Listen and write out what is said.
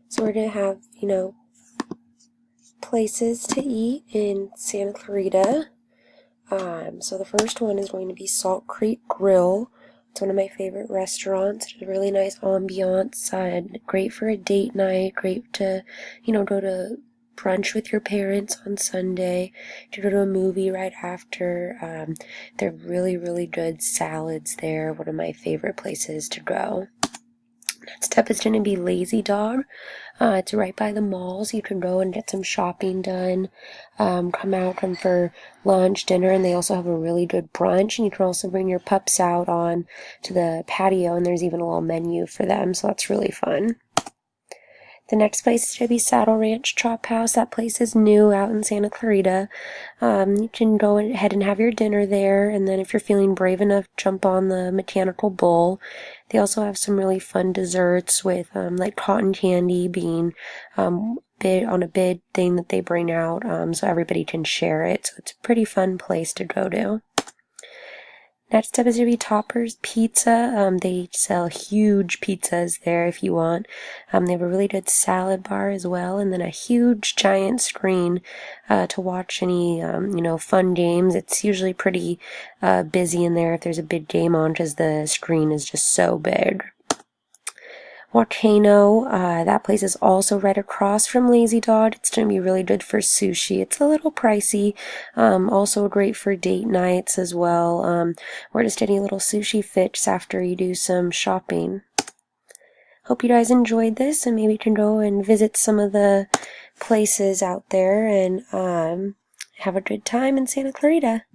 So we're going to have, places to eat in Santa Clarita. So the first one is going to be Salt Creek Grill. It's one of my favorite restaurants. It's a really nice ambiance, great for a date night, great to, go to brunch with your parents on Sunday, to go to a movie right after. They're really, really good salads there. One of my favorite places to go. Next up is going to be Lazy Dog. It's right by the mall, so you can go and get some shopping done, come for lunch, dinner, and they also have a really good brunch, and you can also bring your pups out on to the patio, and there's even a little menu for them, so that's really fun. The next place is going to be Saddle Ranch Chop House. That place is new out in Santa Clarita. You can go ahead and have your dinner there, and then if you're feeling brave enough, jump on the mechanical bull. They also have some really fun desserts with like cotton candy being bid on a bid thing that they bring out, so everybody can share it. So it's a pretty fun place to go to. Next up is going to be Topper's Pizza. They sell huge pizzas there if you want. They have a really good salad bar as well, and then a huge giant screen to watch any, fun games. It's usually pretty busy in there if there's a big game on because the screen is just so big. Volcano, that place is also right across from Lazy Dog. It's going to be really good for sushi. It's a little pricey, also great for date nights as well, or just any little sushi fix after you do some shopping. Hope you guys enjoyed this, and maybe you can go and visit some of the places out there and have a good time in Santa Clarita.